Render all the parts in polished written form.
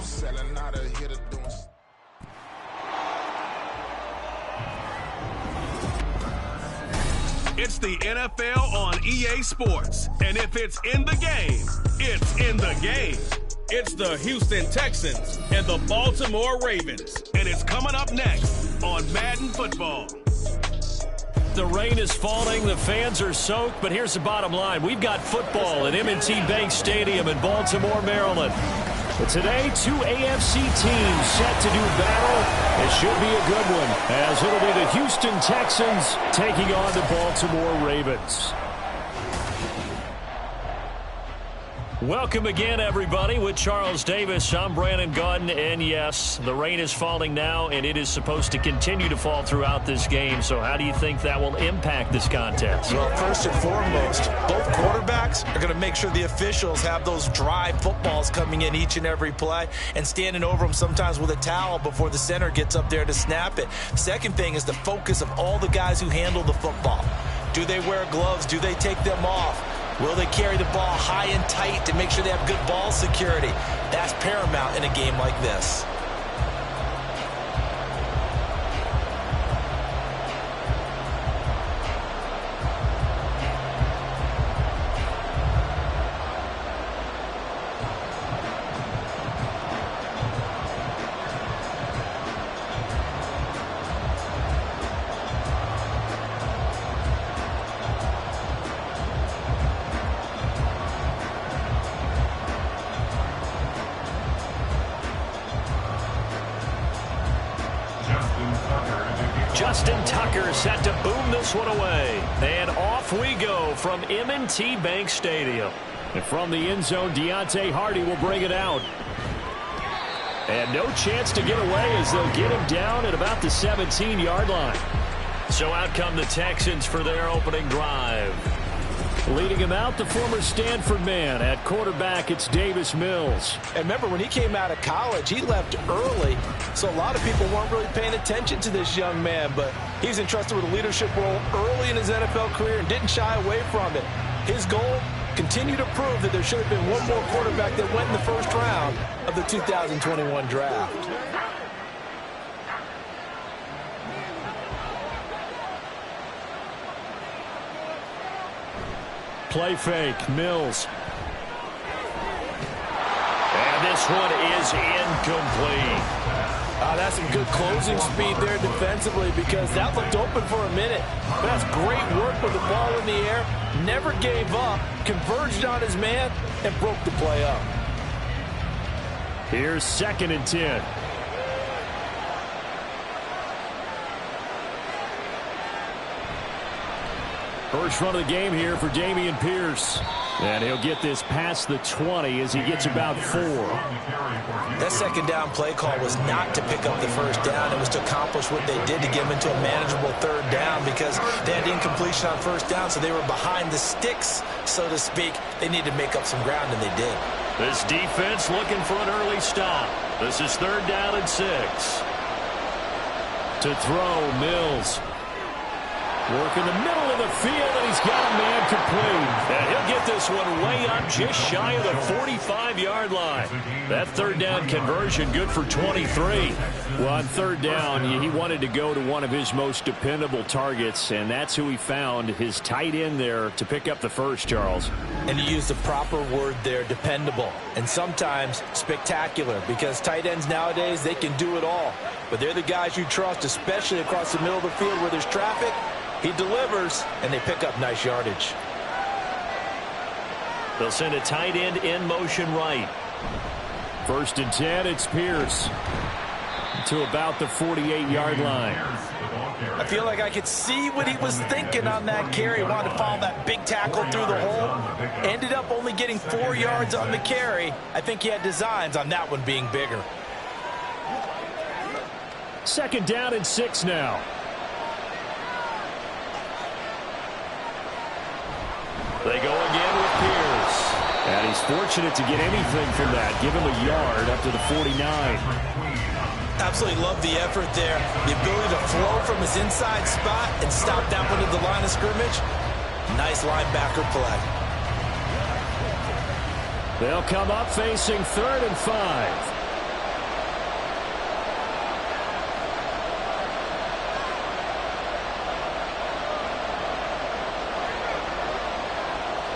selling out of here to doing. It's the NFL on EA Sports, and if it's in the game, it's in the game. It's the Houston Texans and the Baltimore Ravens, and it's coming up next on Madden Football. The rain is falling, the fans are soaked, but here's the bottom line. We've got football at M&T Bank Stadium in Baltimore, Maryland. But today, two AFC teams set to do battle. It should be a good one, as it'll be the Houston Texans taking on the Baltimore Ravens. Welcome again, everybody, with Charles Davis. I'm Brandon Gaudin, and yes, the rain is falling now, and it is supposed to continue to fall throughout this game. So how do you think that will impact this contest? Well, first and foremost, both quarterbacks are going to make sure the officials have those dry footballs coming in each and every play and standing over them sometimes with a towel before the center gets up there to snap it. Second thing is the focus of all the guys who handle the football. Do they wear gloves? Do they take them off? Will they carry the ball high and tight to make sure they have good ball security? That's paramount in a game like this. Justin Tucker set to boom this one away. And off we go from M&T Bank Stadium. And from the end zone, Deontay Hardy will bring it out. And no chance to get away as they'll get him down at about the 17-yard line. So out come the Texans for their opening drive. Leading him out, the former Stanford man. At quarterback, it's Davis Mills. And remember, when he came out of college, he left early, so a lot of people weren't really paying attention to this young man, but he's entrusted with a leadership role early in his NFL career and didn't shy away from it. His goal, continue to prove that there should have been one more quarterback that went in the first round of the 2021 draft. Play fake, Mills. And this one is incomplete. That's some good closing speed there defensively because that looked open for a minute. But that's great work with the ball in the air. Never gave up, converged on his man, and broke the play up. Here's 2nd and 10. First run of the game here for Dameon Pierce. And he'll get this past the 20 as he gets about 4. That second down play call was not to pick up the first down. It was to accomplish what they did to get him into a manageable third down because they had incompletion on first down, so they were behind the sticks, so to speak. They needed to make up some ground, and they did. This defense looking for an early stop. This is 3rd down and 6. To throw, Mills. Work in the middle of the field, and he's got a man complete. And he'll get this one way up just shy of the 45-yard line. That 3rd down conversion good for 23. Well, on 3rd down, he wanted to go to one of his most dependable targets, and that's who he found, his tight end there, to pick up the first, Charles. And you used the proper word there, dependable, and sometimes spectacular, because tight ends nowadays, they can do it all. But they're the guys you trust, especially across the middle of the field where there's traffic. He delivers, and they pick up nice yardage. They'll send a tight end in motion right. 1st and 10, it's Pierce. To about the 48-yard line. I feel like I could see what he was thinking on that carry. Wanted to follow that big tackle through the hole. Ended up only getting 4 yards on the carry. I think he had designs on that one being bigger. 2nd down and 6 now. They go again with Pierce. And he's fortunate to get anything from that. Give him a yard up to the 49. Absolutely love the effort there. The ability to flow from his inside spot and stop that one at the line of scrimmage. Nice linebacker play. They'll come up facing 3rd and 5.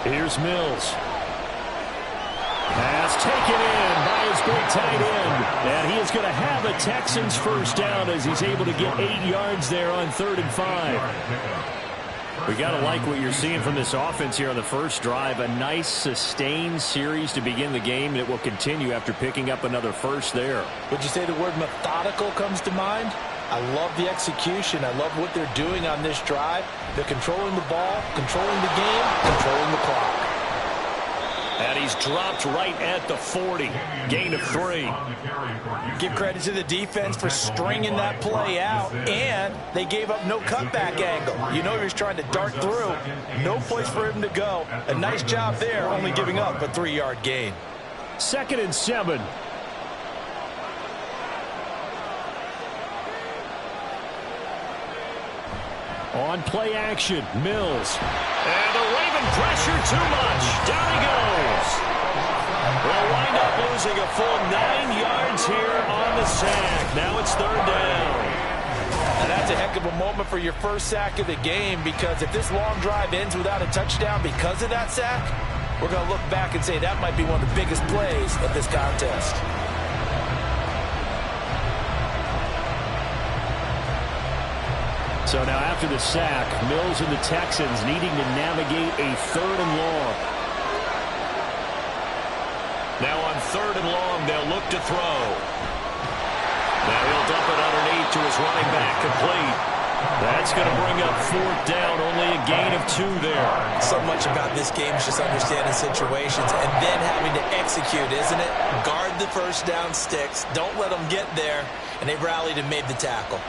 Here's Mills. Pass taken in by his big tight end. And he is going to have a Texans first down as he's able to get 8 yards there on 3rd and 5. We got to like what you're seeing from this offense here on the first drive. A nice sustained series to begin the game, and it will continue after picking up another first there. Would you say the word methodical comes to mind? I love the execution. I love what they're doing on this drive. They're controlling the ball, controlling the game, controlling the clock. And he's dropped right at the 40. Gain of 3. Give credit to the defense for stringing that play out, and they gave up no cutback angle. You know he was trying to dart through. No place for him to go. A nice job there, only giving up a 3-yard gain. 2nd and 7. On play action, Mills. And the Raven pressure too much. Down he goes. They'll wind up losing a full 9 yards here on the sack. Now it's 3rd down. And that's a heck of a moment for your first sack of the game, because if this long drive ends without a touchdown because of that sack, we're going to look back and say that might be one of the biggest plays of this contest. So now after the sack, Mills and the Texans needing to navigate a 3rd and long. Now on 3rd and long, they'll look to throw. Now he'll dump it underneath to his running back, complete. That's going to bring up 4th down, only a gain of 2 there. So much about this game is just understanding situations and then having to execute, isn't it? Guard the first down sticks. Don't let them get there. And they rallied and made the tackle.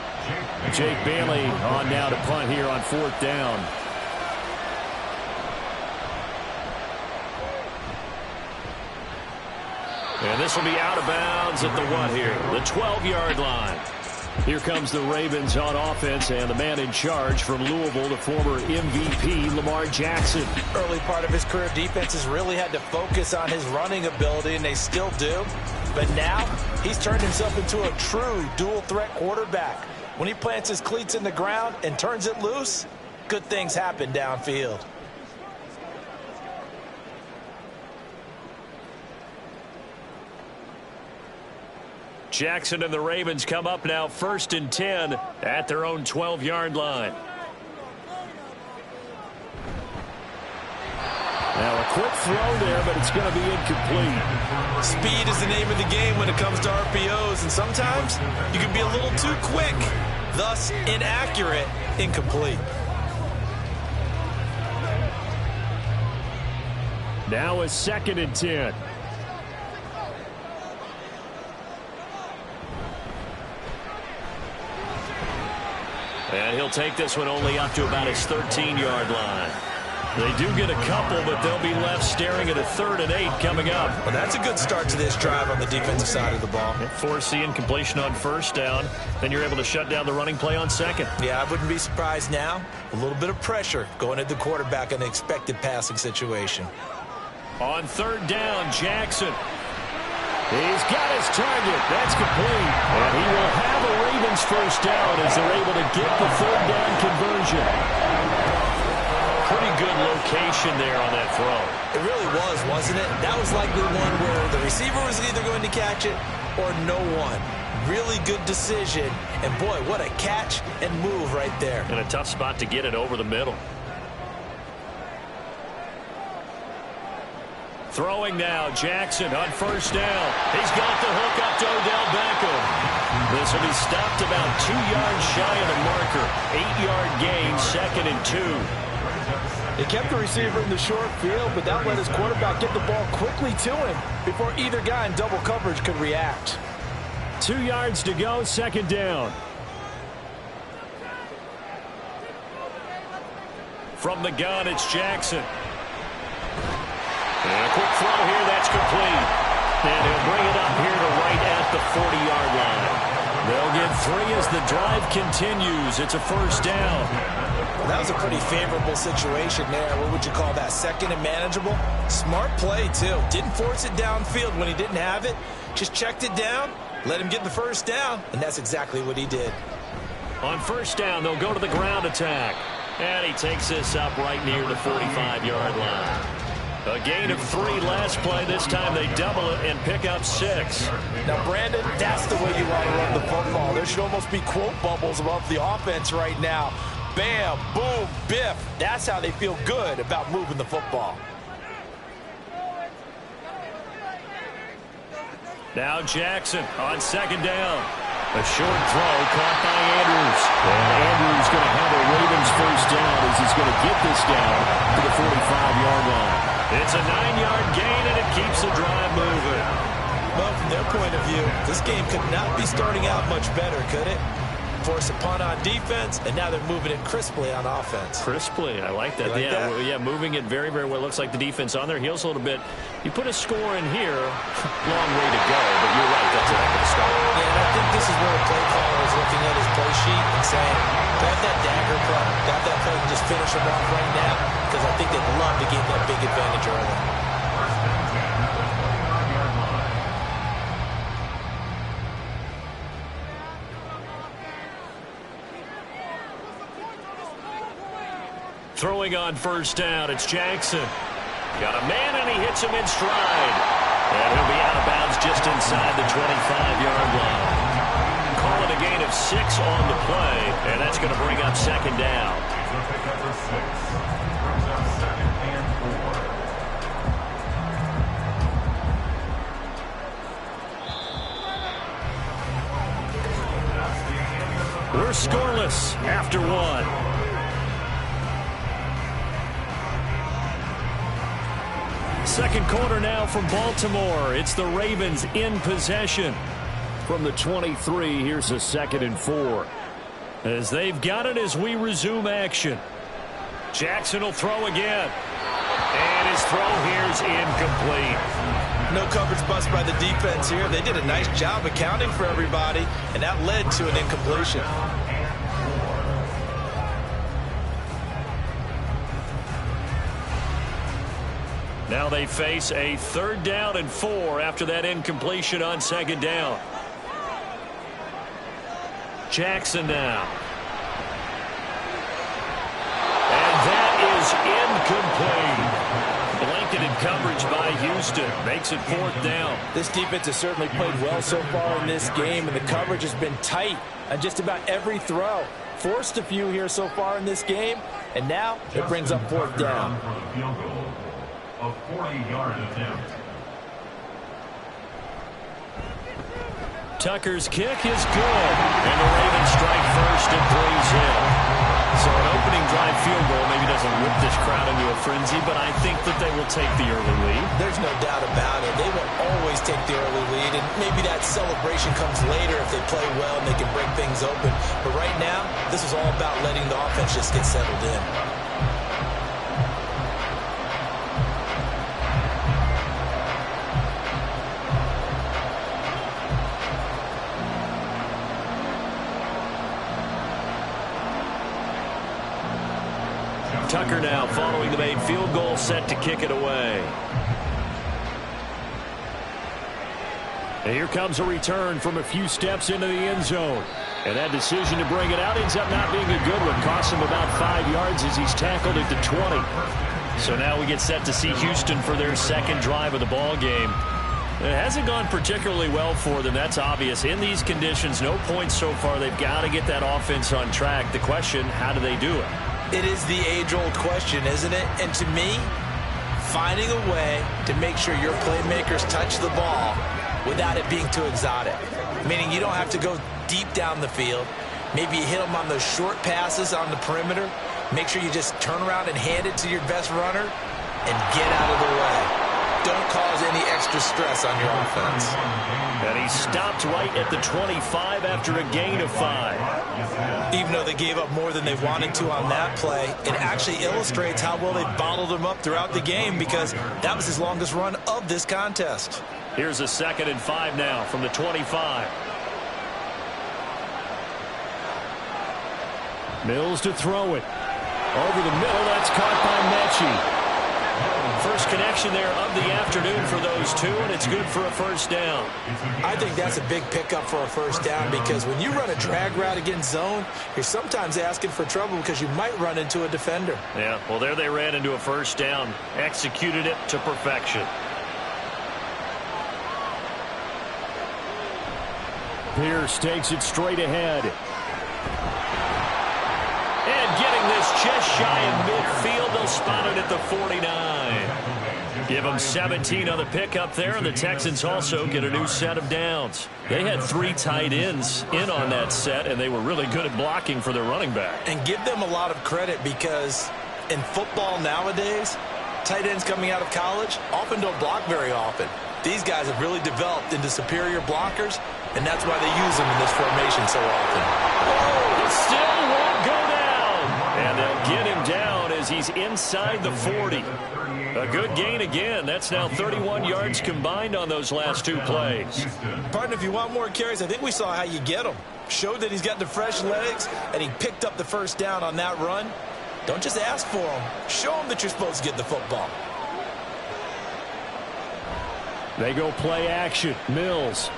Jake Bailey on now to punt here on 4th down. And this will be out of bounds at the what here? The 12-yard line. Here comes the Ravens on offense, and the man in charge from Louisville, the former MVP, Lamar Jackson. Early part of his career, defenses really had to focus on his running ability, and they still do. But now, he's turned himself into a true dual-threat quarterback. When he plants his cleats in the ground and turns it loose, good things happen downfield. Jackson and the Ravens come up now 1st and 10 at their own 12-yard line. Now a quick throw there, but it's going to be incomplete. Speed is the name of the game when it comes to RPOs, and sometimes you can be a little too quick, thus inaccurate, incomplete. Now a 2nd and 10. And he'll take this one only up to about his 13-yard line. They do get a couple, but they'll be left staring at a 3rd and 8 coming up. Well, that's a good start to this drive on the defensive side of the ball. Force the incompletion on 1st down. Then you're able to shut down the running play on 2nd. Yeah, I wouldn't be surprised now. A little bit of pressure going at the quarterback in an expected passing situation. On 3rd down, Jackson. He's got his target. That's complete. And he will have a Ravens first down as they're able to get the 3rd down conversion. Pretty good location there on that throw. It really was, wasn't it? That was likely one where the receiver was either going to catch it or no one. Really good decision. And boy, what a catch and move right there. And a tough spot to get it over the middle. Throwing now, Jackson on 1st down. He's got the hook up to Odell Beckham. This will be stopped about 2 yards shy of the marker. 8-yard gain, 2nd and 2. They kept the receiver in the short field, but that let his quarterback get the ball quickly to him before either guy in double coverage could react. 2 yards to go, 2nd down. From the gun, it's Jackson. And a quick throw here, that's complete. And he'll bring it up here to right at the 40-yard line. They'll get 3 as the drive continues. It's a 1st down. Well, that was a pretty favorable situation there. What would you call that? 2nd and manageable? Smart play, too. Didn't force it downfield when he didn't have it. Just checked it down, let him get the 1st down, and that's exactly what he did. On 1st down, they'll go to the ground attack. And he takes this up right near the 45-yard line. A gain of 3 last play. This time they double it and pick up 6. Now, Brandon, that's the way you want to run the football. There should almost be quote bubbles above the offense right now. Bam, boom, biff. That's how they feel good about moving the football. Now Jackson on 2nd down. A short throw caught by Andrews. And Andrews going to have a Ravens first down as he's going to get this down to the 45-yard line. It's a 9-yard gain, and it keeps the drive moving. Well, from their point of view, this game could not be starting out much better, could it? Force a punt on defense, and now they're moving it crisply on offense. Crisply, I like that. Like that? Yeah, moving it very, very well. Looks like the defense on their heels a little bit. You put a score in here, long way to go, but you're right, that's a heck of a start. Yeah, and I think this is where the play caller is looking at his play sheet and saying, grab that dagger play, grab that play and just finish them off right now, because I think they'd love to gain that big advantage early. Throwing on first down, it's Jackson. Got a man, and he hits him in stride. And he'll be out of bounds just inside the 25-yard line. Call it a gain of 6 on the play, and that's going to bring up 2nd down. We're scoreless after 1. Second quarter now from Baltimore. It's the Ravens in possession. From the 23, here's a 2nd and 4. As they've got it as we resume action. Jackson will throw again. And his throw here's incomplete. No coverage bust by the defense here. They did a nice job accounting for everybody, and that led to an incompletion. Now they face a 3rd down and 4 after that incompletion on 2nd down. Jackson now. And that is incomplete. Blanketed coverage by Houston. Makes it 4th down. This defense has certainly played well so far in this game, and the coverage has been tight on just about every throw. Forced a few here so far in this game, and now it brings up 4th down. A 40-yard attempt. Tucker's kick is good. And the Ravens strike first at 3's in. So an opening drive field goal maybe doesn't whip this crowd into a frenzy, but I think that they will take the early lead. There's no doubt about it. They will always take the early lead, and maybe that celebration comes later if they play well and they can break things open. But right now, this is all about letting the offense just get settled in. Tucker now following the made field goal, set to kick it away. And here comes a return from a few steps into the end zone. And that decision to bring it out ends up not being a good one. Costs him about 5 yards as he's tackled at the 20. So now we get set to see Houston for their 2nd drive of the ball game. It hasn't gone particularly well for them. That's obvious. In these conditions, no points so far. They've got to get that offense on track. The question, how do they do it? It is the age-old question, isn't it? And to me, finding a way to make sure your playmakers touch the ball without it being too exotic. Meaning you don't have to go deep down the field. Maybe you hit them on those short passes on the perimeter. Make sure you just turn around and hand it to your best runner and get out of the way. Don't cause any extra stress on your offense. And he stopped right at the 25 after a gain of 5. Even though they gave up more than they wanted to on that play, it actually illustrates how well they bottled him up throughout the game, because that was his longest run of this contest. Here's a 2nd and 5 now from the 25. Mills to throw it. Over the middle, that's caught by Mechie. first connection there of the afternoon for those two, and it's good for a first down. I think that's a big pickup for a first down because when you run a drag route against zone, you're sometimes asking for trouble because you might run into a defender. Yeah, well, there they ran into a first down, executed it to perfection. Pierce takes it straight ahead. And getting this just shy of midfield, they'll spot it at the 49. Give them 17 on the pickup there, and the Texans also get a new set of downs. They had 3 tight ends in on that set, and they were really good at blocking for their running back. And give them a lot of credit because in football nowadays, tight ends coming out of college often don't block very often. These guys have really developed into superior blockers, and that's why they use them in this formation so often. Oh, it still won't go down. And they'll get him down as he's inside the 40. A good gain again. That's now 31 yards combined on those last 2 plays. Partner, if you want more carries, I think we saw how you get them. Showed that he's got the fresh legs, and he picked up the first down on that run. Don't just ask for them. Show them that you're supposed to get the football. They go play action. Mills.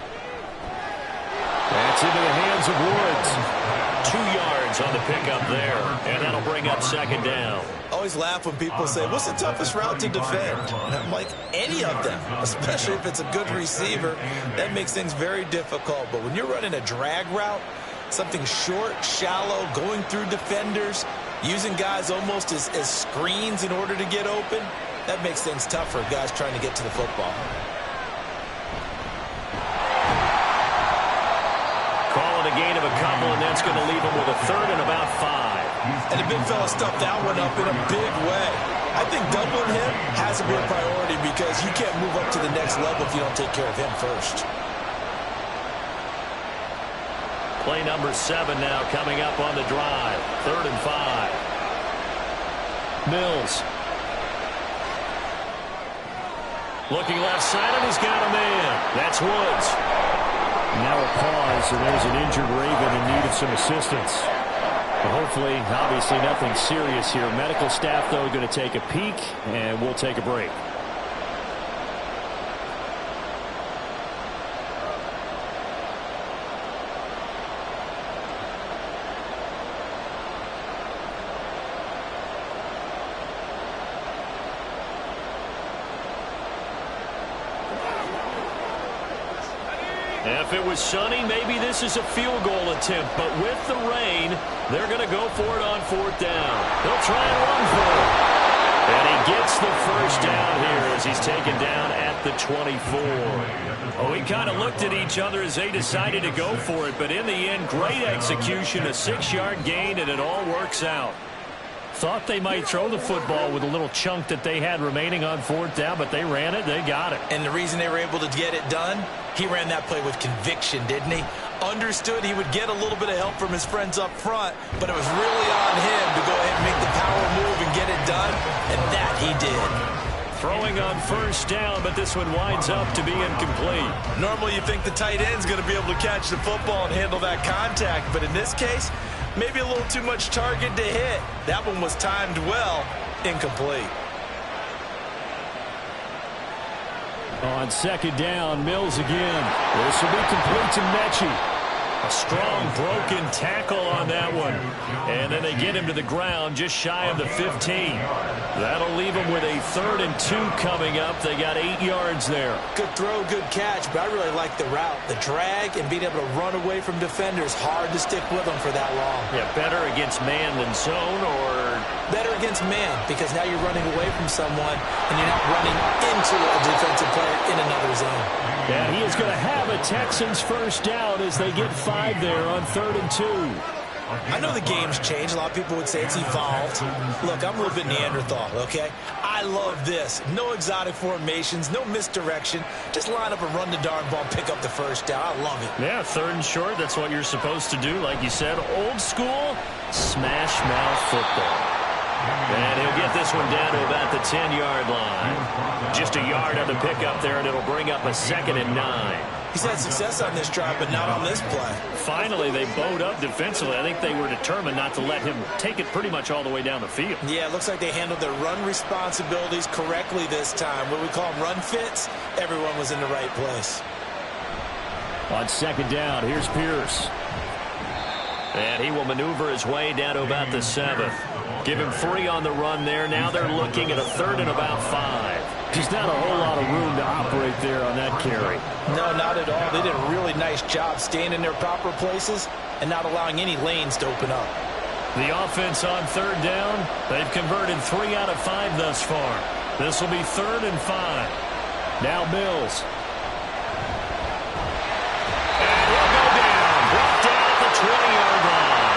That's into the hands of Woods. 2 yards on the pickup there, and that'll bring up second down. I always laugh when people say, what's the toughest route to defend? And I'm like, any of them, especially if it's a good receiver. That makes things very difficult. But when you're running a drag route, something short, shallow, going through defenders, using guys almost as screens in order to get open, that makes things tougher, guys trying to get to the football. Call it a gain of a couple, and that's going to leave him with a third and about 5. And the big fella stuffed that one up in a big way. I think doubling him has to be a priority because you can't move up to the next level if you don't take care of him first. Play number 7 now coming up on the drive. 3rd and 5. Mills. Looking left side, and he's got a man. That's Woods. Now a pause, and there's an injured Raven in need of some assistance. But hopefully, obviously nothing serious here. Medical staff, though, going to take a peek, and we'll take a break. If it was sunny, maybe this is a field goal attempt. But with the rain, they're going to go for it on 4th down. They'll try and run for it. And he gets the first down here as he's taken down at the 24. Oh, we kind of looked at each other as they decided to go for it. But in the end, great execution, a 6-yard gain, and it all works out. Thought they might throw the football with a little chunk that they had remaining on 4th down, but they ran it, they got it. And the reason they were able to get it done, he ran that play with conviction, didn't he? Understood he would get a little bit of help from his friends up front, but it was really on him to go ahead and make the power move and get it done, and that he did. Throwing on 1st down, but this one winds up to be incomplete. Normally you think the tight end's going to be able to catch the football and handle that contact, but in this case, maybe a little too much target to hit. That one was timed well, incomplete. On 2nd down, Mills again. This will be complete to Mechie. A strong broken tackle on that one. And then they get him to the ground just shy of the 15. That'll leave him with a 3rd and 2 coming up. They got 8 yards there. Good throw, good catch, but I really like the route. The drag and being able to run away from defenders, hard to stick with them for that long. Yeah, better against man than zone, or better against man because now you're running away from someone and you're not running into a defensive player in another zone. Yeah, he is going to have a Texans first down as they get 5 there on 3rd and 2. I know the game's changed. A lot of people would say it's evolved. Look, I'm a little bit Neanderthal, okay? I love this. No exotic formations, no misdirection. Just line up and run the darn ball, pick up the first down. I love it. Yeah, 3rd and short, that's what you're supposed to do. Like you said, old school, smash mouth football. And he'll get this one down to about the 10-yard line. Just a yard on the pickup there, and it'll bring up a 2nd and 9. He's had success on this drive, but not on this play. Finally, they bowed up defensively. I think they were determined not to let him take it pretty much all the way down the field. Yeah, it looks like they handled their run responsibilities correctly this time. What we call them run fits, everyone was in the right place. On second down, here's Pierce. And he will maneuver his way down to about the 7. Give him 3 on the run there. Now they're looking at a 3rd and about 5. Just not a whole lot of room to operate there on that carry. No, not at all. They did a really nice job staying in their proper places and not allowing any lanes to open up. The offense on 3rd down, they've converted 3 out of 5 thus far. This will be 3rd and 5. Now Mills. And he'll go down. Brought down at the 20-yard line.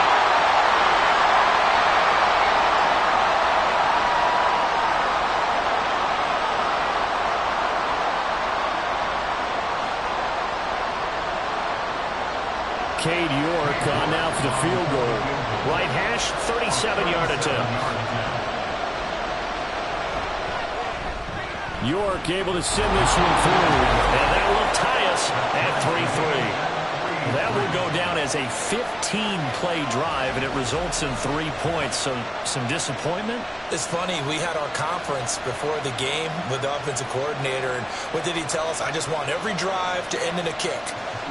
Cade York on now for the field goal. Right hash, 37-yard attempt. York able to send this one through. And that will tie us at 3-3. That will go down as a 15-play drive, and it results in 3 points. So some disappointment? It's funny, we had our conference before the game with the offensive coordinator, and what did he tell us? I just want every drive to end in a kick.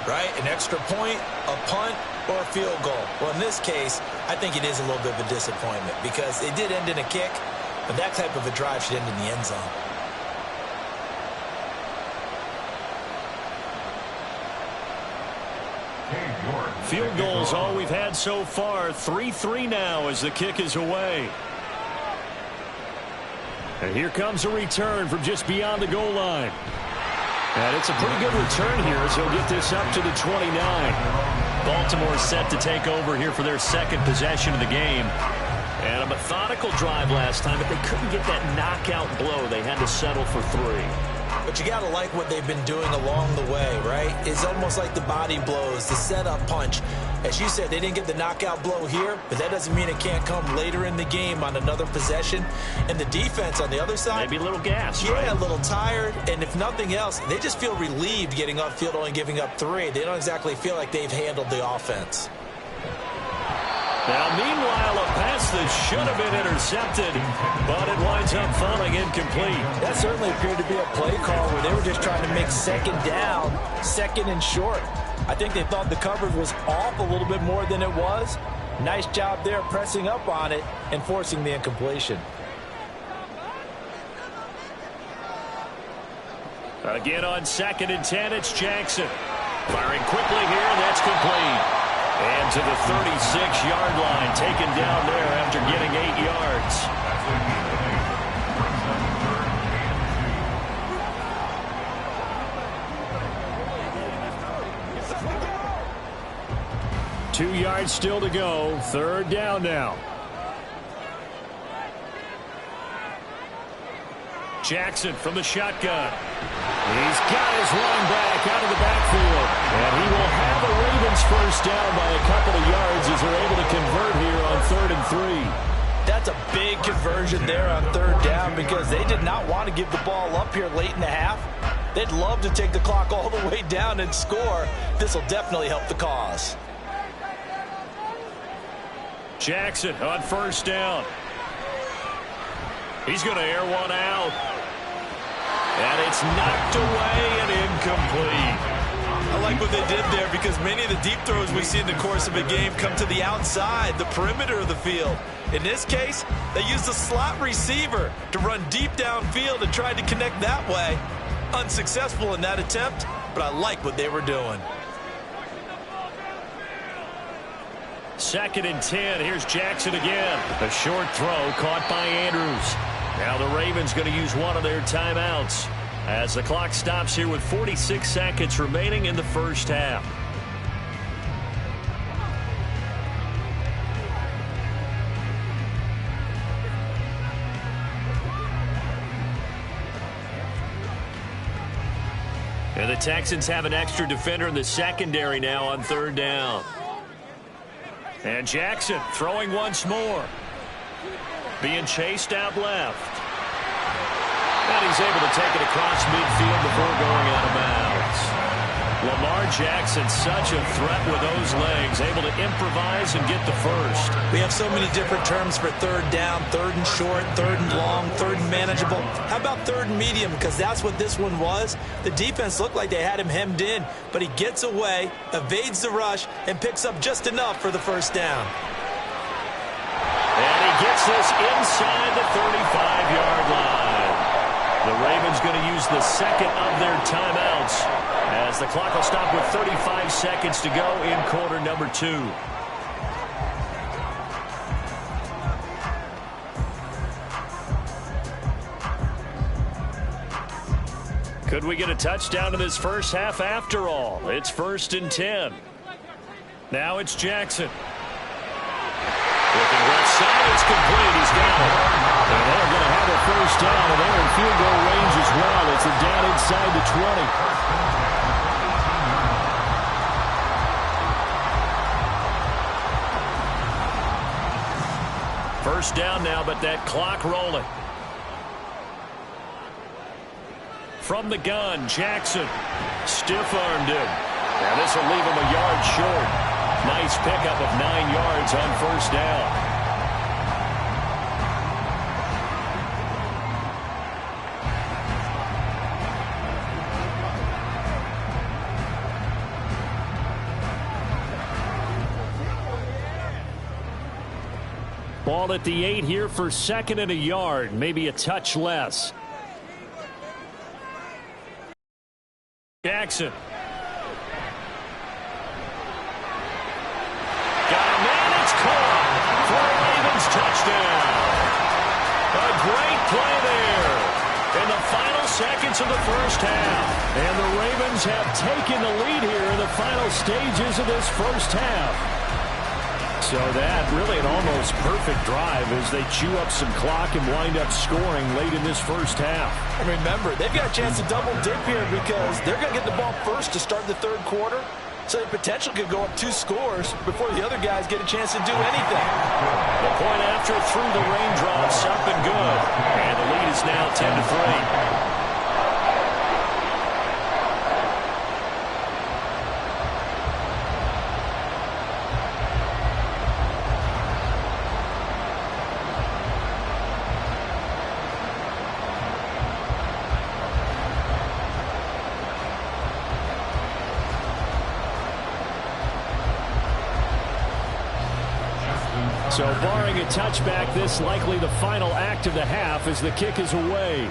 Right? An extra point, a punt, or a field goal. Well, in this case, I think it is a little bit of a disappointment because it did end in a kick, but that type of a drive should end in the end zone. Field goals all we've had so far. 3-3 now as the kick is away. And here comes a return from just beyond the goal line. And it's a pretty good return here as he'll get this up to the 29. Baltimore set to take over here for their 2nd possession of the game. And a methodical drive last time, but they couldn't get that knockout blow. They had to settle for 3. But you got to like what they've been doing along the way, right? It's almost like the body blows, the setup punch. As you said, they didn't get the knockout blow here, but that doesn't mean it can't come later in the game on another possession. And the defense on the other side, maybe a little gassed, right? Yeah, a little tired. And if nothing else, they just feel relieved getting upfield, only giving up 3. They don't exactly feel like they've handled the offense. Now, meanwhile, a pass that should have been intercepted, but it winds up falling incomplete. That certainly appeared to be a play call where they were just trying to make 2nd down, 2nd and short. I think they thought the coverage was off a little bit more than it was. Nice job there pressing up on it and forcing the incompletion. Again on 2nd and 10, it's Jackson. Firing quickly here, and that's complete. And to the 36-yard line, taken down there after getting 8 yards. 2 yards still to go. 3rd down now. Jackson from the shotgun. He's got his running back out of the backfield. And he will have a Ravens first down by a couple of yards as they're able to convert here on 3rd and 3. That's a big conversion there on 3rd down because they did not want to give the ball up here late in the half. They'd love to take the clock all the way down and score. This will definitely help the cause. Jackson on 1st down. He's going to air one out. And it's knocked away and incomplete. I like what they did there because many of the deep throws we see in the course of a game come to the outside, the perimeter of the field. In this case, they used a slot receiver to run deep downfield and tried to connect that way. Unsuccessful in that attempt, but I like what they were doing. 2nd and 10. Here's Jackson again. A short throw caught by Andrews. Now the Ravens going to use one of their timeouts as the clock stops here with 46 seconds remaining in the first half. And the Texans have an extra defender in the secondary now on 3rd down. And Jackson throwing once more. Being chased out left. And he's able to take it across midfield before going out of bounds. Jackson, such a threat with those legs, able to improvise and get the first. We have so many different terms for third down, third and short, third and long, third and manageable. How about third and medium? Because that's what this one was. The defense looked like they had him hemmed in, but he gets away, evades the rush, and picks up just enough for the first down. And he gets this inside the 35-yard line. The Ravens going to use the second of their timeouts as the clock will stop with 35 seconds to go in quarter number 2. Could we get a touchdown in this first half after all? It's 1st and 10. Now it's Jackson. Looking left side, it's complete. He's got it. And they're going to have a first down, and they're in field goal range as well. It's a down inside the 20. First down now, but that clock rolling. From the gun, Jackson stiff-armed him. Now this will leave him a yard short. Nice pickup of 9 yards on first down. Ball at the 8 here for 2nd and a yard, maybe a touch less. Jackson. Got a man, it's caught for a Ravens touchdown. A great play there in the final seconds of the first half. And the Ravens have taken the lead here in the final stages of this first half. So that really an almost perfect drive as they chew up some clock and wind up scoring late in this first half. And remember, they've got a chance to double dip here because they're going to get the ball first to start the third quarter. So they potentially could go up 2 scores before the other guys get a chance to do anything. The point after through the raindrops, up and good. And the lead is now 10-3. So barring a touchback, this likely the final act of the half as the kick is away.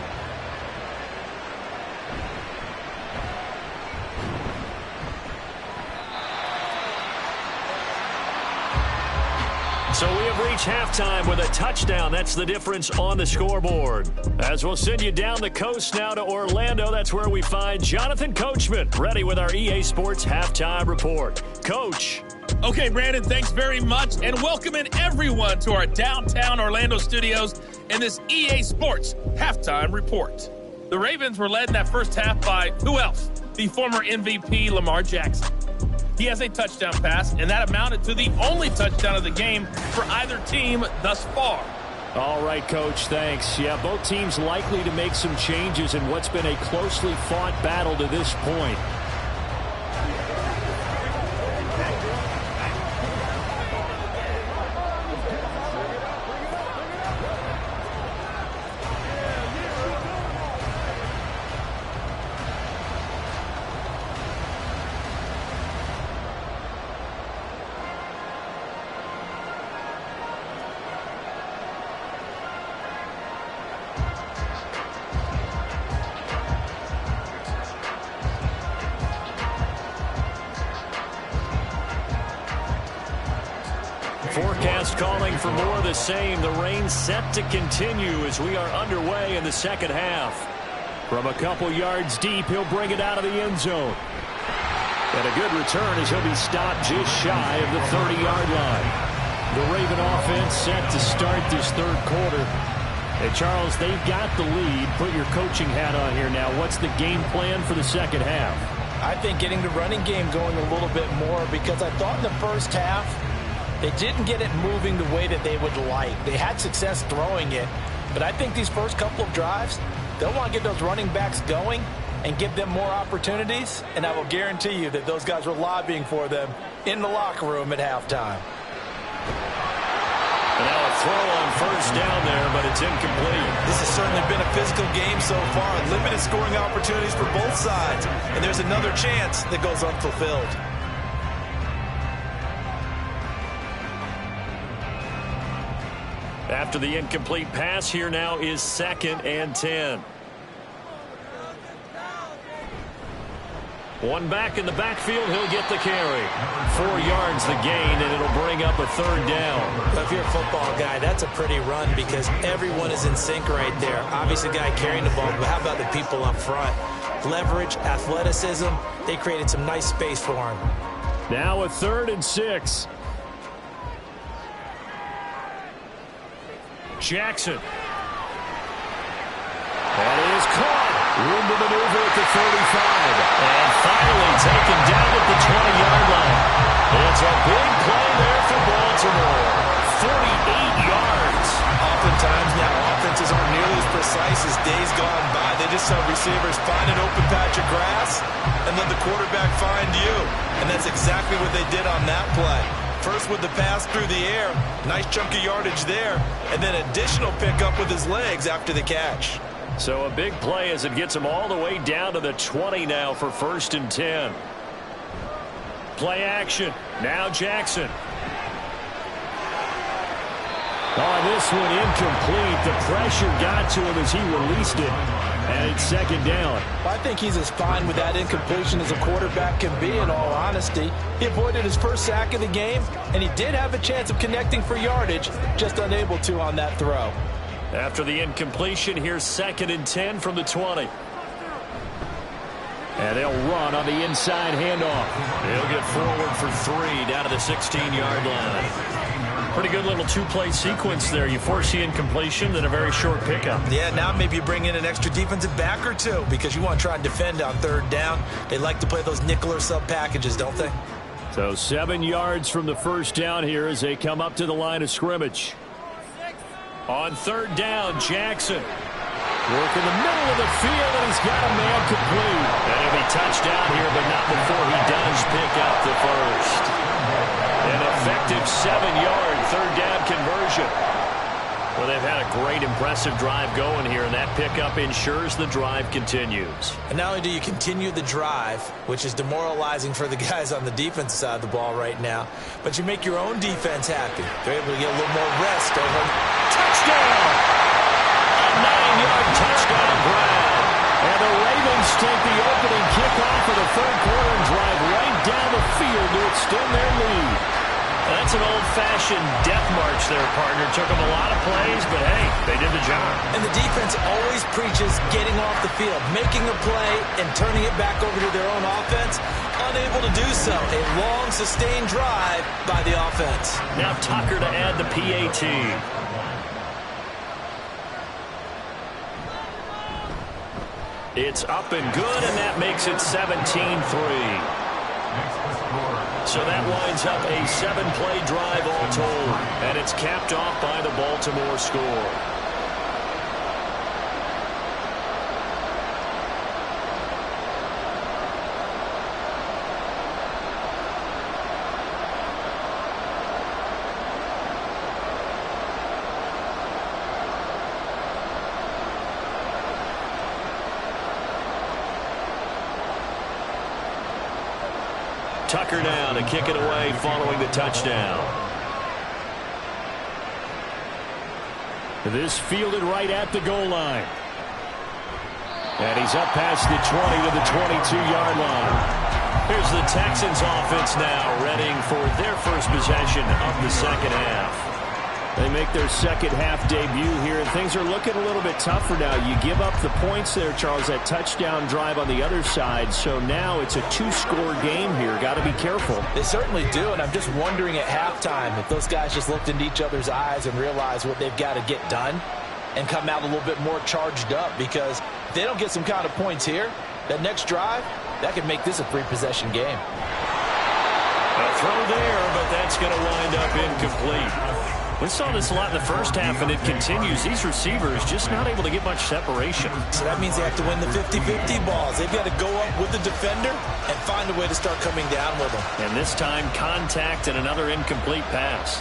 So we have reached halftime with a touchdown. That's the difference on the scoreboard. As we'll send you down the coast now to Orlando, that's where we find Jonathan Coachman ready with our EA Sports Halftime Report. Coach. Okay, Brandon, thanks very much, and welcoming everyone to our downtown Orlando studios in this EA Sports Halftime Report. The Ravens were led in that first half by who else? The former MVP Lamar Jackson. He has a touchdown pass, and that amounted to the only touchdown of the game for either team thus far. All right, Coach, thanks. Yeah, both teams likely to make some changes in what's been a closely fought battle to this point. Forecast calling for more of the same. The rain set to continue as we are underway in the second half. From a couple yards deep, he'll bring it out of the end zone. And a good return as he'll be stopped just shy of the 30-yard line. The Raven offense set to start this third quarter. And Charles, they've got the lead. Put your coaching hat on here now. What's the game plan for the second half? I think getting the running game going a little bit more because I thought in the first half they didn't get it moving the way that they would like. They had success throwing it, but I think these first couple of drives, they'll want to get those running backs going and give them more opportunities, and I will guarantee you that those guys were lobbying for them in the locker room at halftime. And now a throw on first down there, but it's incomplete. This has certainly been a physical game so far. Limited scoring opportunities for both sides. And there's another chance that goes unfulfilled. After the incomplete pass, here now is 2nd and 10. One back in the backfield, he'll get the carry. 4 yards the gain, and it'll bring up a 3rd down. If you're a football guy, that's a pretty run because everyone is in sync right there. Obviously, the guy carrying the ball, but how about the people up front? Leverage, athleticism, they created some nice space for him. Now a 3rd and 6. Jackson. That is caught. Room to maneuver at the 35. And finally taken down at the 20-yard line. It's a big play there for Baltimore. 48 yards. Oftentimes now offenses aren't nearly as precise as days gone by. They just have receivers find an open patch of grass and let the quarterback find you. And that's exactly what they did on that play. First with the pass through the air, nice chunk of yardage there, and then additional pickup with his legs after the catch. So a big play as it gets him all the way down to the 20 now for 1st and 10. Play action. Now Jackson. Oh, this one incomplete. The pressure got to him as he released it. And it's 2nd down. I think he's as fine with that incompletion as a quarterback can be, in all honesty. He avoided his first sack of the game, and he did have a chance of connecting for yardage, just unable to on that throw. After the incompletion, here's 2nd and 10 from the 20. And they'll run on the inside handoff. They'll get forward for 3 down to the 16-yard line. Pretty good little 2-play sequence there. You force the incompletion, then a very short pickup. Yeah, now maybe you bring in an extra defensive back or two because you want to try and defend on 3rd down. They like to play those nickel or sub packages, don't they? So 7 yards from the 1st down here as they come up to the line of scrimmage. On 3rd down, Jackson. Work in the middle of the field, and he's got a man complete. And he'll be touchdown here, but not before he does pick up the first. An effective 7-yard 3rd down conversion. Well, they've had a great, impressive drive going here, and that pickup ensures the drive continues. And not only do you continue the drive, which is demoralizing for the guys on the defensive side of the ball right now, but you make your own defense happy. They're able to get a little more rest over. Touchdown! A 9-yard touchdown grab. And the Ravens take the opening kickoff of the 3rd quarter and drive right down the field to extend their lead. That's an old-fashioned death march there, partner. Took them a lot of plays, but hey, they did the job. And the defense always preaches getting off the field, making a play, and turning it back over to their own offense. Unable to do so. A long, sustained drive by the offense. Now Tucker to add the PAT. It's up and good, and that makes it 17-3. So that winds up a 7-play drive all told, and it's capped off by the Baltimore score. Tucker now to kick it away following the touchdown. This fielded right at the goal line. And he's up past the 20 to the 22-yard line. Here's the Texans offense now, readying for their first possession of the 2nd half. They make their 2nd half debut here, and things are looking a little bit tougher now. You give up the points there, Charles, that touchdown drive on the other side. So now it's a 2-score game here. Got to be careful. They certainly do, and I'm just wondering at halftime if those guys just looked into each other's eyes and realized what they've got to get done and come out a little bit more charged up, because if they don't get some kind of points here, that next drive, that could make this a 3-possession game. A throw there, but that's going to wind up incomplete. We saw this a lot in the first half, and it continues. These receivers just not able to get much separation. So that means they have to win the 50-50 balls. They've got to go up with the defender and find a way to start coming down with them. And this time, contact and another incomplete pass.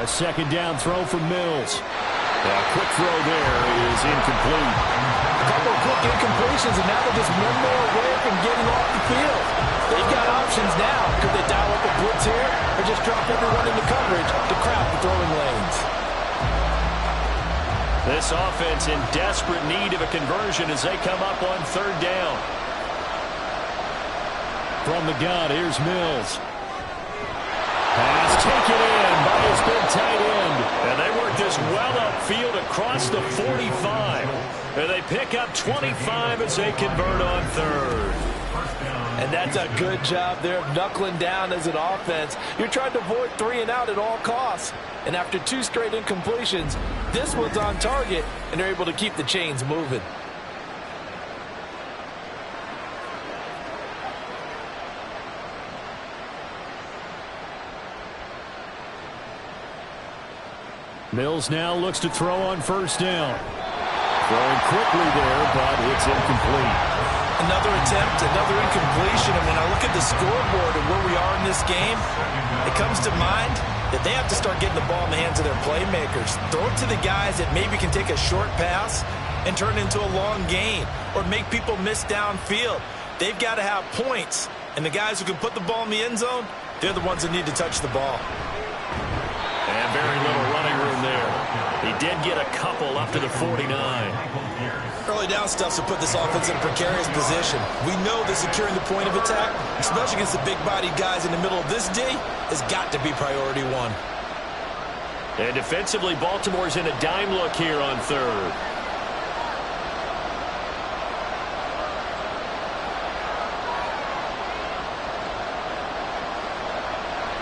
A second down throw from Mills. A quick throw there is incomplete. A couple of quick incompletions, and now they're just one more away from getting off the field. They've got options now. Could they dial up a blitz here or just drop everyone into coverage to crowd the throwing lanes? This offense in desperate need of a conversion as they come up on third down. From the gun, here's Mills. Pass taken in by his big tight end. And they work this well upfield across the 45. And they pick up 25 as they convert on third. And that's a good job there of knuckling down as an offense. You're trying to avoid 3 and out at all costs. And after 2 straight incompletions, this one's on target, and they're able to keep the chains moving. Mills now looks to throw on first down. Throwing quickly there, but it's incomplete. Another attempt, another incompletion. I mean, I look at the scoreboard and where we are in this game. It comes to mind that they have to start getting the ball in the hands of their playmakers. Throw it to the guys that maybe can take a short pass and turn it into a long gain or make people miss downfield. They've got to have points. And the guys who can put the ball in the end zone, they're the ones that need to touch the ball. And very little running room there. He did get a couple up to the 49. Early down stuff to put this offense in a precarious position. We know that securing the point of attack, especially against the big-bodied guys in the middle of this D, has got to be priority one. And defensively, Baltimore's in a dime look here on third.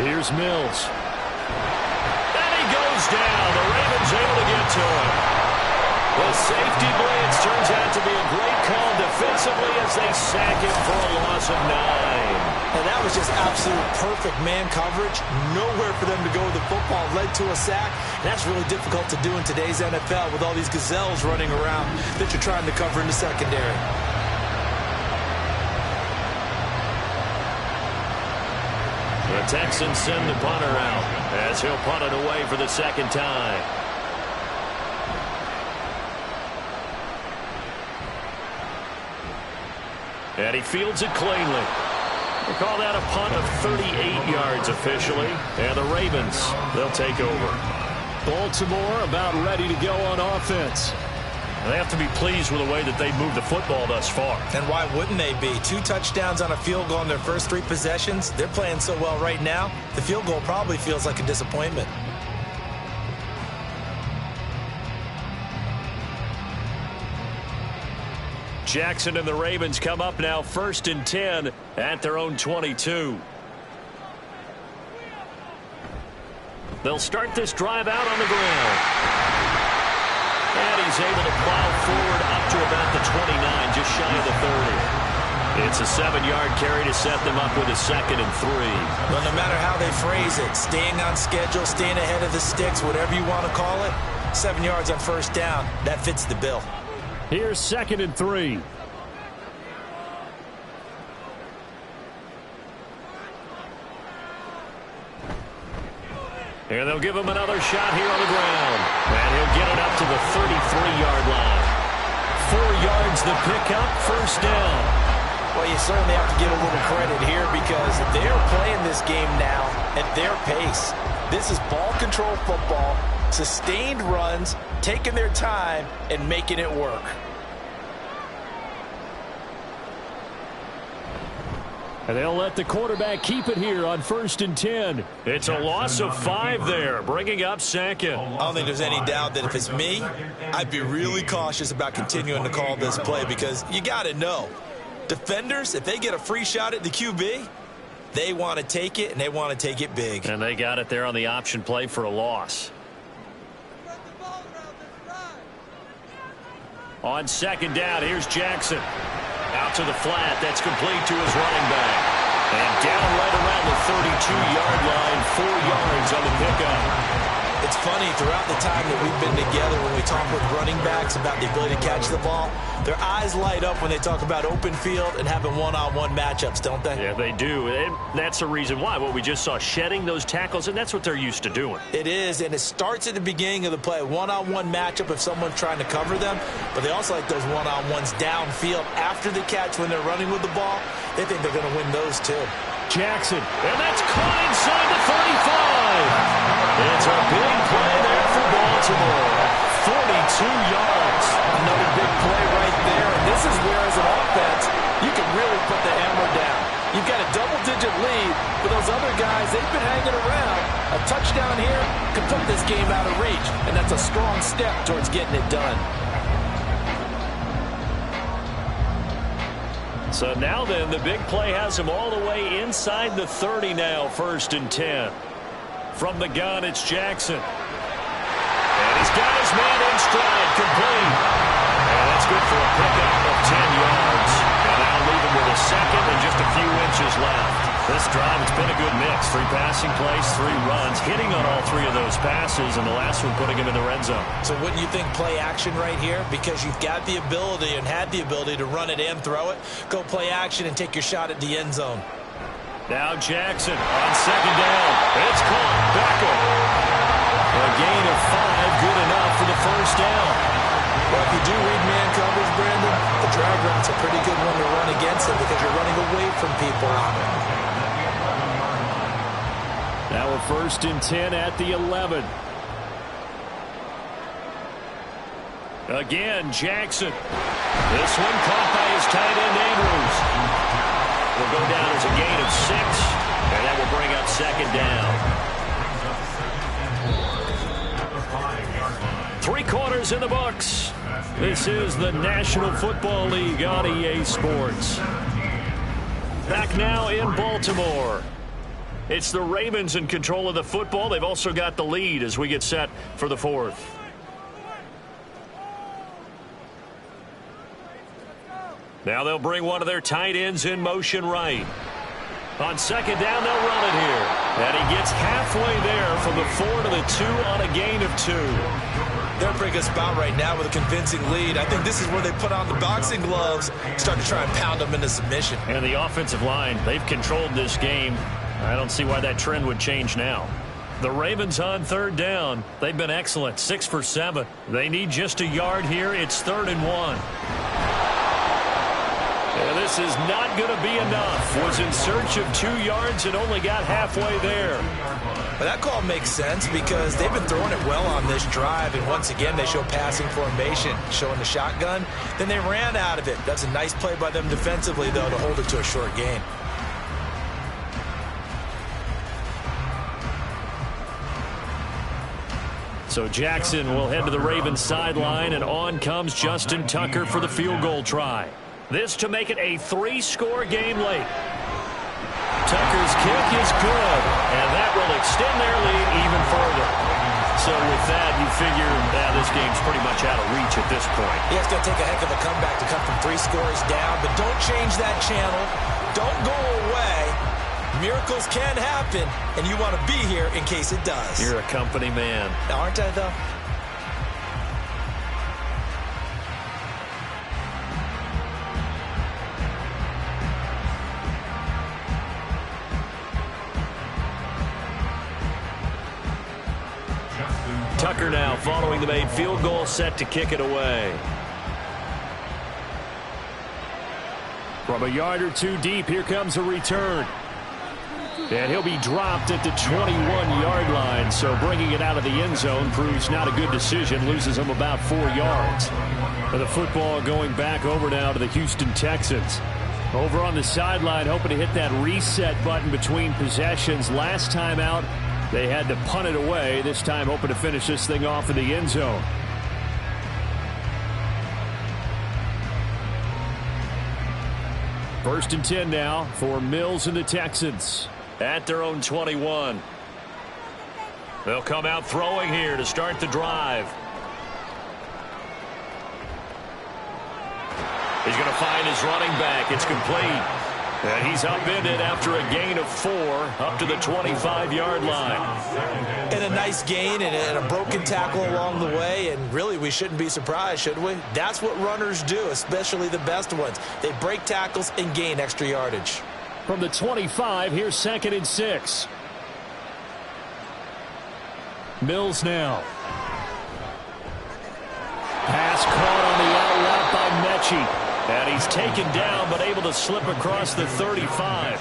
Here's Mills. Down. The Ravens able to get to him. The safety blitz turns out to be a great call defensively as they sack him for a loss of 9. And that was just absolute perfect man coverage. Nowhere for them to go with the football. Led to a sack. And that's really difficult to do in today's NFL with all these gazelles running around that you're trying to cover in the secondary. The Texans send the punter out as he'll punt it away for the second time. And he fields it cleanly. They call that a punt of 38 yards officially. And the Ravens, they'll take over. Baltimore about ready to go on offense. They have to be pleased with the way that they've moved the football thus far. And why wouldn't they be? 2 touchdowns on a field goal in their first 3 possessions. They're playing so well right now, the field goal probably feels like a disappointment. Jackson and the Ravens come up now 1st and 10 at their own 22. They'll start this drive out on the ground. And he's able to plow forward up to about the 29, just shy of the 30. It's a 7-yard carry to set them up with a 2nd and 3. Well, no matter how they phrase it, staying on schedule, staying ahead of the sticks, whatever you want to call it, 7 yards on first down, that fits the bill. Here's 2nd and 3. And they'll give him another shot here on the ground. And he'll get it up to the 33-yard line. 4 yards the pickup, first down. Well, you certainly have to give a little credit here because they're playing this game now at their pace. This is ball control football, sustained runs, taking their time, and making it work. And they'll let the quarterback keep it here on 1st and 10. It's a loss of 5 there, bringing up 2nd. I don't think there's any doubt that if it's me, I'd be really cautious about continuing to call this play because you got to know, defenders, if they get a free shot at the QB, they want to take it, and they want to take it big. And they got it there on the option play for a loss. On 2nd down, here's Jackson. Out to the flat. That's complete to his running back. And down right around the 32-yard line, 4 yards on the pickup. It's funny, throughout the time that we've been together, when we talk with running backs about the ability to catch the ball, their eyes light up when they talk about open field and having one-on-one matchups, don't they? Yeah, they do. And that's the reason why. What we just saw, shedding those tackles, and that's what they're used to doing. It is, and it starts at the beginning of the play. One-on-one matchup if someone's trying to cover them, but they also like those one-on-ones downfield after the catch when they're running with the ball. They think they're going to win those too. Jackson, and that's caught inside the 35. It's a big play there for Baltimore. 42 yards. Another big play right there, and this is where, as an offense, you can really put the hammer down. You've got a double-digit lead, but those other guys, they've been hanging around. A touchdown here could put this game out of reach, and that's a strong step towards getting it done. So now then, the big play has him all the way inside the 30 now, 1st and 10. From the gun, it's Jackson. And he's got his man in stride, complete. And that's good for a pickup of 10 yards. And now leaving with a second and just a few inches left. This drive, it's been a good mix. 3 passing plays, 3 runs, hitting on all 3 of those passes, and the last one putting him in the red zone. So wouldn't you think play action right here? Because you've got the ability and had the ability to run it and throw it. Go play action and take your shot at the end zone. Now Jackson on 2nd down. It's caught. Beckham. A gain of 5, good enough for the 1st down. Well, if you do read man coverage, Brandon, the drag route's a pretty good one to run against them because you're running away from people on it. Now a 1st and 10 at the 11. Again, Jackson. This one caught by his tight end, Andrews. Will go down as a gain of 6, and that will bring up 2nd down. 3 quarters in the books. This is the National Football League on EA Sports. Back now in Baltimore. It's the Ravens in control of the football. They've also got the lead as we get set for the 4th. Now they'll bring one of their tight ends in motion right. On 2nd down, they'll run it here. And he gets halfway there from the 4 to the 2 on a gain of 2. They're in a pretty good spot right now with a convincing lead. I think this is where they put on the boxing gloves, start to try and pound them into submission. And the offensive line, they've controlled this game. I don't see why that trend would change now. The Ravens on 3rd down. They've been excellent, 6 for 7. They need just a yard here. It's 3rd and 1. And this is not going to be enough. Was in search of 2 yards and only got halfway there. But that call makes sense because they've been throwing it well on this drive, and once again they show passing formation, showing the shotgun. Then they ran out of it. That's a nice play by them defensively, though, to hold it to a short gain. So Jackson will head to the Ravens sideline, and on comes Justin Tucker for the field goal try. This to make it a 3-score game late. Tucker's kick is good, and that will extend their lead even further. So with that, you figure that this game's pretty much out of reach at this point. Yeah, it's going to take a heck of a comeback to come from 3 scores down, but don't change that channel. Don't go away. Miracles can happen, and you want to be here in case it does. You're a company man. Aren't I, though? Tucker now following the made field goal, set to kick it away. From a yard or 2 deep, here comes a return. And he'll be dropped at the 21-yard line, so bringing it out of the end zone proves not a good decision, loses him about 4 yards. And the football going back over now to the Houston Texans. Over on the sideline, hoping to hit that reset button between possessions. Last time out, they had to punt it away. This time hoping to finish this thing off in the end zone. First and 10 now for Mills and the Texans at their own 21. They'll come out throwing here to start the drive. He's going to find his running back. It's complete. And he's upended after a gain of 4 up to the 25-yard line. And a nice gain and a broken tackle along the way, and really we shouldn't be surprised, should we? That's what runners do, especially the best ones. They break tackles and gain extra yardage. From the 25, here's 2nd and 6. Mills now. Pass caught on the out route by Mechie. And he's taken down, but able to slip across the 35.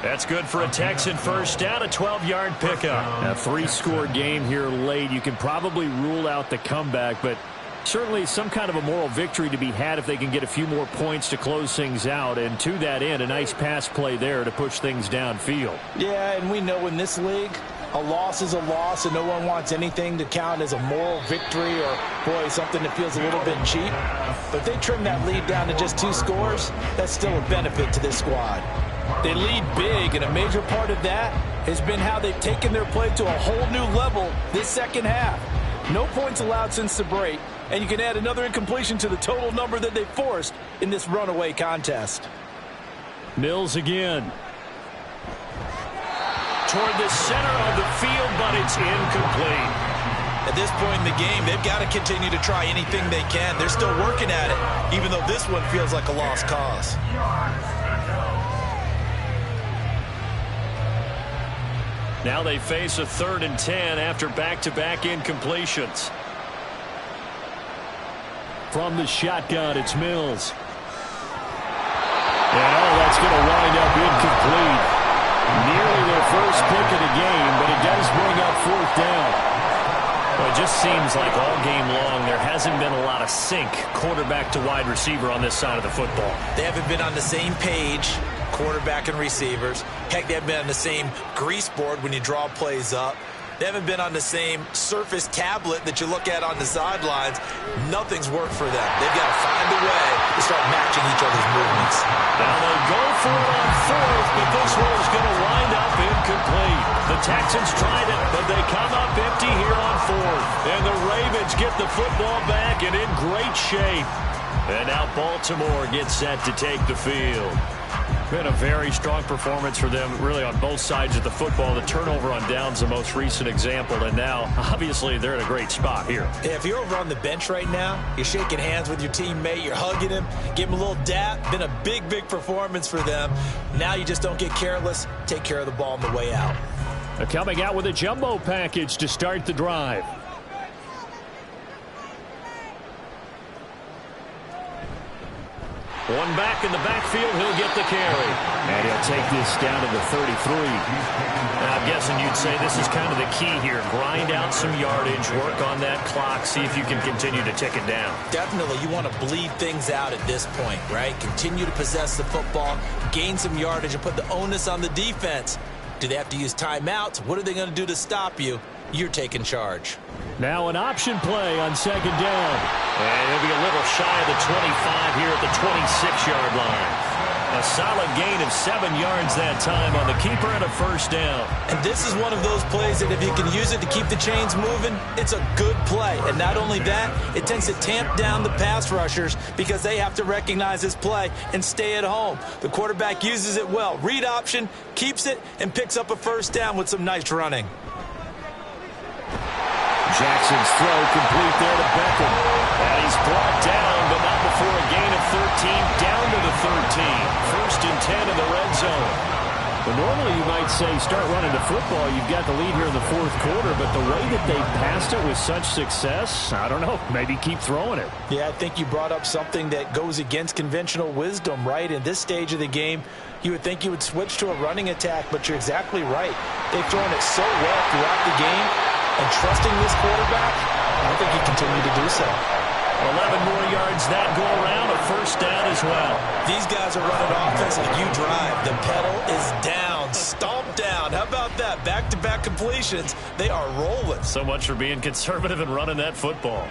That's good for a Texan first down, a 12-yard pickup. A 3-score game here late. You can probably rule out the comeback, but certainly some kind of a moral victory to be had if they can get a few more points to close things out. And to that end, a nice pass play there to push things downfield. Yeah, and we know in this league, a loss is a loss, and no one wants anything to count as a moral victory or, boy, something that feels a little bit cheap. But if they trim that lead down to just 2 scores, that's still a benefit to this squad. They lead big, and a major part of that has been how they've taken their play to a whole new level this second half. No points allowed since the break, and you can add another incompletion to the total number that they forced in this runaway contest. Mills again. Toward the center of the field, but it's incomplete. At this point in the game, they've got to continue to try anything they can. They're still working at it, even though this one feels like a lost cause. Now they face a 3rd and 10 after back-to-back incompletions. From the shotgun, it's Mills. And that's going to wind up incomplete. Nearly their first pick of the game, but it does bring up 4th down. Well, it just seems like all game long there hasn't been a lot of sync quarterback to wide receiver on this side of the football. They haven't been on the same page, quarterback and receivers. Heck, they haven't been on the same grease board when you draw plays up. They haven't been on the same Surface tablet that you look at on the sidelines. Nothing's worked for them. They've got to find a way to start matching each other's movements. Now they go for it on 4th, but this one's going to wind up incomplete. The Texans tried it, but they come up empty here on 4th. And the Ravens get the football back and in great shape. And now Baltimore gets set to take the field. Been a very strong performance for them, really, on both sides of the football. The turnover on downs, the most recent example, and now, obviously, they're in a great spot here. Yeah, if you're over on the bench right now, you're shaking hands with your teammate, you're hugging him, give him a little dap. Been a big, big performance for them. Now you just don't get careless. Take care of the ball on the way out. They're coming out with a jumbo package to start the drive. One back in the backfield, he'll get the carry. And he'll take this down to the 33. Now, I'm guessing you'd say this is kind of the key here. Grind out some yardage, work on that clock, see if you can continue to tick it down. Definitely, you want to bleed things out at this point, right? Continue to possess the football, gain some yardage, and put the onus on the defense. Do they have to use timeouts? What are they going to do to stop you? You're taking charge. Now an option play on 2nd down. And he'll be a little shy of the 25 here at the 26-yard line. A solid gain of 7 yards that time on the keeper and a 1st down. And this is one of those plays that if you can use it to keep the chains moving, it's a good play. And not only that, it tends to tamp down the pass rushers because they have to recognize this play and stay at home. The quarterback uses it well. Read option, keeps it, and picks up a 1st down with some nice running. Jackson's throw complete there to Beckham. And he's brought down, but not before a gain of 13, down to the 13. 1st and 10 in the red zone. Well, normally you might say start running the football. You've got the lead here in the 4th quarter, but the way that they passed it with such success, I don't know, maybe keep throwing it. Yeah, I think you brought up something that goes against conventional wisdom, right? In this stage of the game, you would think you would switch to a running attack, but you're exactly right. They've thrown it so well throughout the game. And trusting this quarterback, I think he continued to do so. 11 more yards that go around, a 1st down as well. These guys are running offense like you drive. The pedal is down, stomped down. How about that? Back-to-back completions. They are rolling. So much for being conservative and running that football.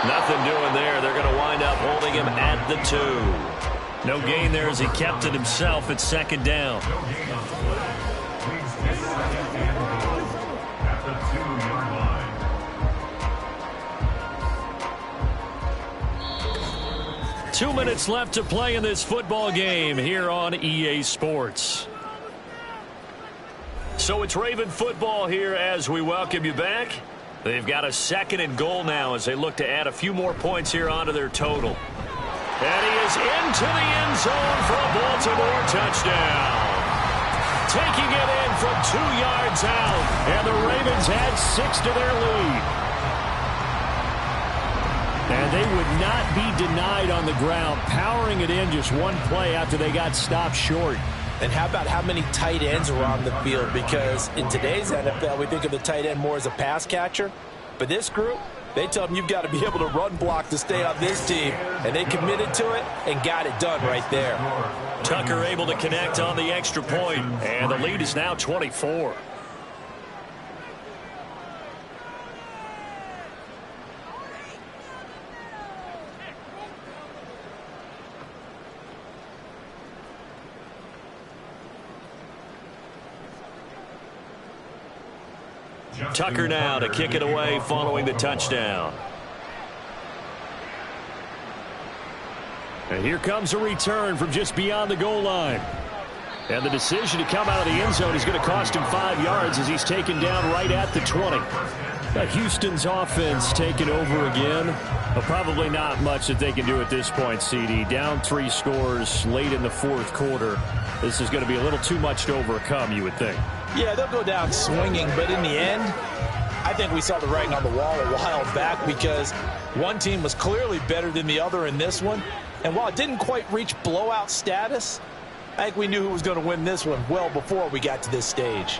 Nothing doing there. They're going to wind up holding him at the 2. No gain there as he kept it himself at 2nd down. 2 minutes left to play in this football game here on EA Sports. So it's Raven football here as we welcome you back. They've got a 2nd and goal now as they look to add a few more points here onto their total. And he is into the end zone for a Baltimore touchdown. Taking it in from 2 yards out. And the Ravens add 6 to their lead. And they would not be denied on the ground, powering it in just one play after they got stopped short. And how about how many tight ends are on the field? Because in today's NFL, we think of the tight end more as a pass catcher. But this group, they tell them you've got to be able to run block to stay on this team. And they committed to it and got it done right there. Tucker able to connect on the extra point, and the lead is now 24. Tucker now to kick it away following the touchdown. And here comes a return from just beyond the goal line. And the decision to come out of the end zone is going to cost him 5 yards as he's taken down right at the 20. Houston's offense taking over again. Well, probably not much that they can do at this point, CD. Down 3 scores late in the 4th quarter. This is going to be a little too much to overcome, you would think. Yeah, they'll go down swinging, but in the end, I think we saw the writing on the wall a while back because one team was clearly better than the other in this one. And while it didn't quite reach blowout status, I think we knew who was going to win this one well before we got to this stage.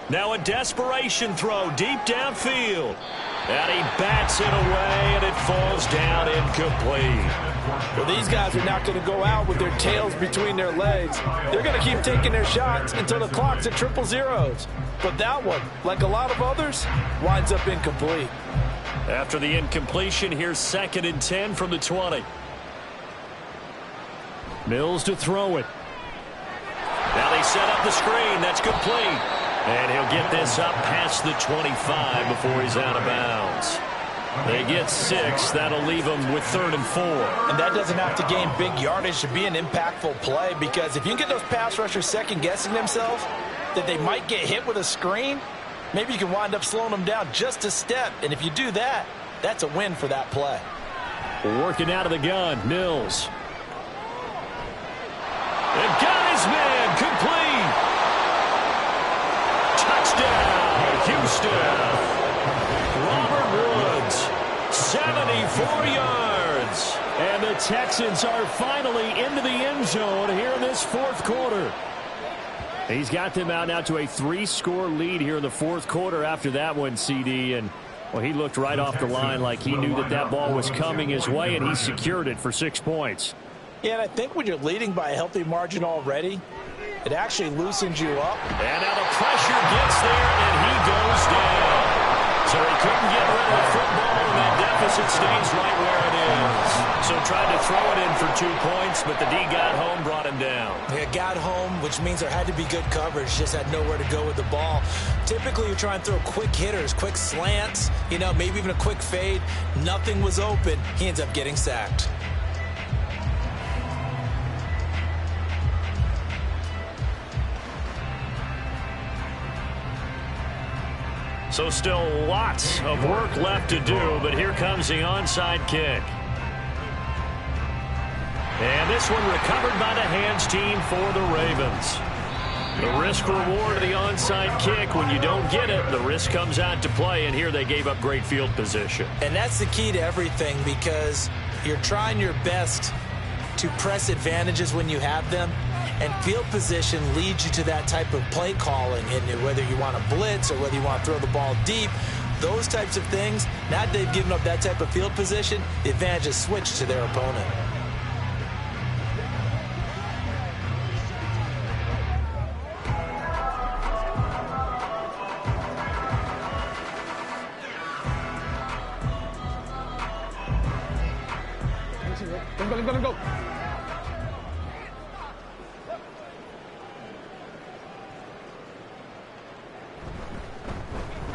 Now a desperation throw deep downfield. And he bats it away, and it falls down incomplete. Well, these guys are not going to go out with their tails between their legs. They're going to keep taking their shots until the clock's at 000. But that one, like a lot of others, winds up incomplete. After the incompletion, here's 2nd and 10 from the 20. Mills to throw it. Now they set up the screen. That's complete. And he'll get this up past the 25 before he's out of bounds. They get 6. That'll leave them with 3rd and 4. And that doesn't have to gain big yardage to be an impactful play, because if you can get those pass rushers second-guessing themselves that they might get hit with a screen, maybe you can wind up slowing them down just a step. And if you do that, that's a win for that play. Working out of the gun, Mills. And got his man complete. Touchdown, Houston. Robert Woods, 74 yards. And the Texans are finally into the end zone here in this 4th quarter. He's got them out now to a 3-score lead here in the 4th quarter after that one, CD. And, well, he looked right off the line like he knew that that ball was coming his way, and he secured it for 6 points. Yeah, and I think when you're leading by a healthy margin already, it actually loosens you up. And now the pressure gets there, and he goes down. So he couldn't get rid of the football, and that deficit stays right where it is. So tried to throw it in for 2 points, but the D got home, brought him down. Yeah, got home, which means there had to be good coverage, just had nowhere to go with the ball. Typically, you try and throw quick hitters, quick slants, maybe even a quick fade. Nothing was open. He ends up getting sacked. So still lots of work left to do, but here comes the onside kick. And this one recovered by the hands team for the Ravens. The risk reward of the onside kick, when you don't get it, the risk comes out to play, and here they gave up great field position. And that's the key to everything, because you're trying your best to press advantages when you have them. And field position leads you to that type of play calling, and whether you want to blitz or whether you want to throw the ball deep, those types of things. Now that they've given up that type of field position, the advantage is switched to their opponent. Let him go.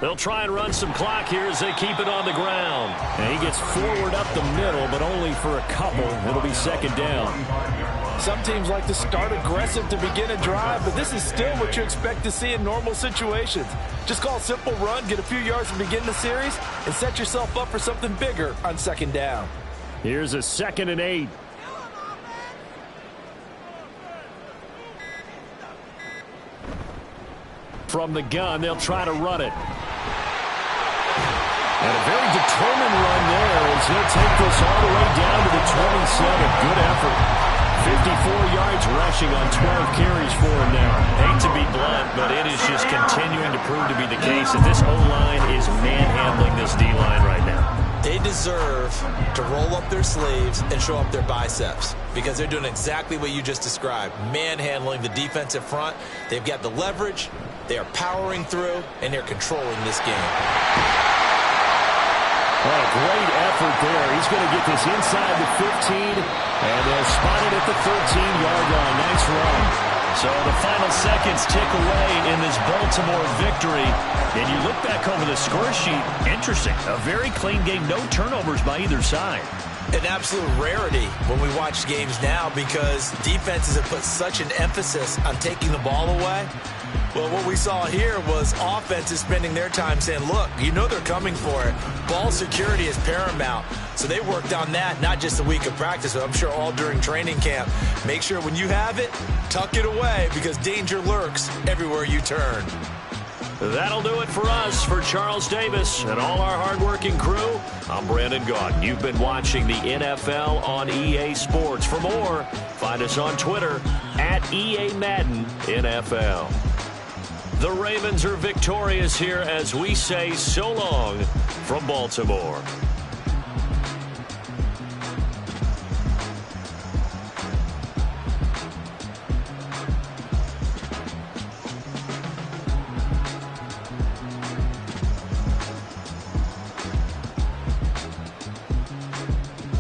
They'll try and run some clock here as they keep it on the ground. And he gets forward up the middle, but only for a couple. It'll be second down. Some teams like to start aggressive to begin a drive, but this is still what you expect to see in normal situations. Just call a simple run, get a few yards to begin the series, and set yourself up for something bigger on second down. Here's a 2nd and 8. From the gun, they'll try to run it. And a very determined run there as he'll take this all the way down to the 27. Good effort. 54 yards rushing on 12 carries for him now. Hate to be blunt, but it is just continuing to prove to be the case that this O-line is manhandling this D-line right now. They deserve to roll up their sleeves and show up their biceps because they're doing exactly what you just described, manhandling the defensive front. They've got the leverage, they are powering through, and they're controlling this game. What a great effort there. He's going to get this inside the 15, and they'll spot it at the 13-yard line. Nice run. So the final seconds tick away in this Baltimore victory. And you look back over the score sheet, interesting. A very clean game, no turnovers by either side. An absolute rarity when we watch games now because defenses have put such an emphasis on taking the ball away. Well, what we saw here was offenses spending their time saying, look, you know they're coming for it. Ball security is paramount. So they worked on that, not just a week of practice, but I'm sure all during training camp. Make sure when you have it, tuck it away because danger lurks everywhere you turn. That'll do it for us. For Charles Davis and all our hardworking crew, I'm Brandon Gaudin. You've been watching the NFL on EA Sports. For more, find us on Twitter at EA Madden NFL. The Ravens are victorious here as we say so long from Baltimore.